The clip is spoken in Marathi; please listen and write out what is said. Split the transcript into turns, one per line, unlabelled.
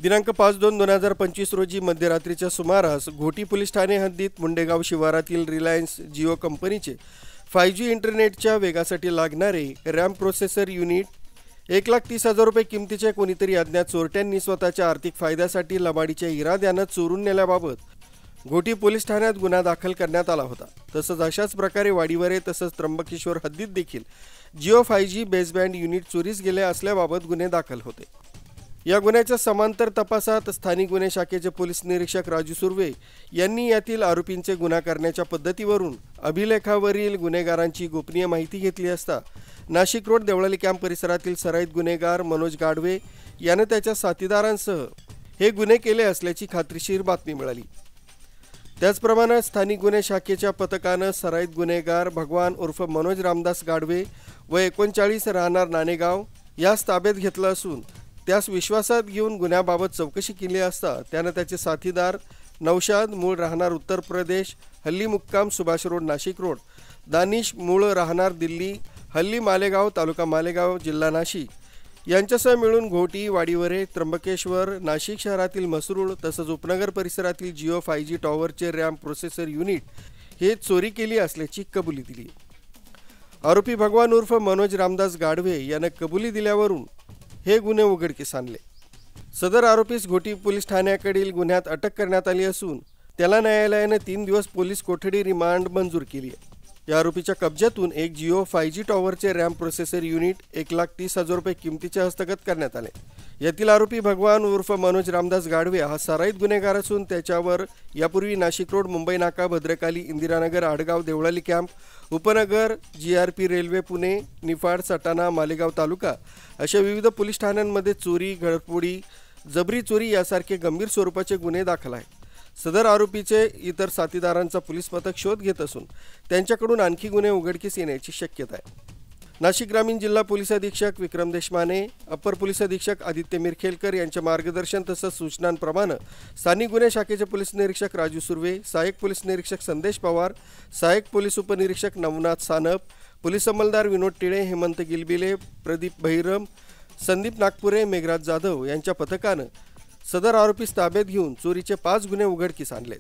दिनांक 5/2/2025 रोजी मध्यरात्रीच्या सुमारास घोटी पोलीस ठाणे हद्दीत मुंडेगाव शिवारातील रिलायन्स जिओ कंपनीचे 5G इंटरनेटच्या वेगासाठी लागणारे रॅम प्रोसेसर युनिट 1,30,000 रुपये किमतीचे कोणीतरी अज्ञात चोरट्यांनी स्वतःच्या आर्थिक फायद्यासाठी लबाडीच्या इराद्यानं चोरून नेल्याबाबत घोटी पोलीस ठाण्यात गुन्हा दाखल करण्यात आला होता। तसंच अशाच प्रकारे वाडीवरे तसंच त्र्यंबकेश्वर हद्दीत देखील जिओ 5G बेसबँड युनिट चोरीस गेले असल्याबाबत गुन्हे दाखल होते। या गुन्ह्याच्या समांतर तपासात स्थानिक गुन्हे शाखेचे पोलीस निरीक्षक राजू सुर्वे यांनी यातील आरोपींचे गुन्हा करण्याच्या पद्धतीवरून अभिलेखावरील गुन्हेगारांची गोपनीय माहिती घेतली असता नाशिक रोड देवळाली कॅम्प परिसरातील सराईत गुन्हेगार मनोज गाडवे याने त्याच्या साथीदारांसह हे गुन्हे केले असल्याची खात्रीशीर बातमी मिळाली। त्याचप्रमाणे स्थानिक गुन्हे शाखेच्या पथकाने सराईत गुन्हेगार भगवान उर्फ मनोज रामदास गाडवे व 39 राहणार नाणेगाव यास ताब्यात घेतलं असून त्यास विश्वासात घेऊन गुन्ह्याबाबत चौकशी केली असता त्याने त्याचे साथीदार नौशाद मूळ राहणार उत्तर प्रदेश हल्ली मुक्काम सुभाष रोड नाशिक रोड, दानिश मूळ राहणार दिल्ली हल्ली मालेगाव तालुका मालेगाव जिल्हा नाशिक यांच्यासह मिळून घोटी वाडीवरे त्र्यंबकेश्वर नाशिक शहरातील मसरूळ तसंच उपनगर परिसरातील जिओ 5G टॉवरचे रॅम प्रोसेसर युनिट हे चोरी केली असल्याची कबुली दिली। आरोपी भगवान उर्फ मनोज रामदास गाडवे याने कबुली दिल्यावरून हे गुन्हे उघडकीस आणले। सदर आरोपीस घोटी पोलीस ठाण्याकडील गुन्ह्यात अटक करण्यात आली असून त्याला न्यायालयाने 3 दिवस पोलीस कोठडी रिमांड मंजूर केली आहे। या आरोपीच्या कब्जातून एक जिओ 5G टॉवरचे रॅम प्रोसेसर युनिट 1,30,000 रुपये किमतीचे हस्तगत करण्यात आले। यातील आरोपी भगवान उर्फ मनोज रामदास गाडवे हा सराईत गुन्हेगार असून त्याच्यावर यापूर्वी नाशिक रोड मुंबई नाका भद्रकाली इंदिरानगर आडगाव देवळाली कॅम्प उपनगर GRP रेल्वे पुणे निफाड सटाणा मालेगाव तालुका अशा विविध पोलीस ठाण्यांमध्ये चोरी घरफोडी जबरी चोरी यासारखे गंभीर स्वरूपाचे गुन्हे दाखल आहेत। सदर आरोपीचे इतर साथीदारांचा पोलीस पथक शोध घेत असून त्यांच्याकडून आणखी गुन्हे उघडकीस येण्याची शक्यता आहे। नाशिक ग्रामीण जिल्हा पोलीस अधीक्षक विक्रम देशमाने, अप्पर पोलीस अधीक्षक आदित्य मिरखेलकर यांच्या मार्गदर्शन तसंच सूचनांप्रमाणे स्थानिक गुन्हे शाखेचे पोलीस निरीक्षक राजू सुर्वे, सहाय्यक पोलीस निरीक्षक संदेश पवार, सहाय्यक पोलीस उपनिरीक्षक नवनाथ सानप, पोलीस अंमलदार विनोद टिळे, हेमंत गिलबिले, प्रदीप बहिरम, संदीप नागपुरे, मेघराज जाधव यांच्या पथकाने सदर आरोपीस ताब्यात घेऊन चोरीचे 5 गुन्हे उघडकीस आणले।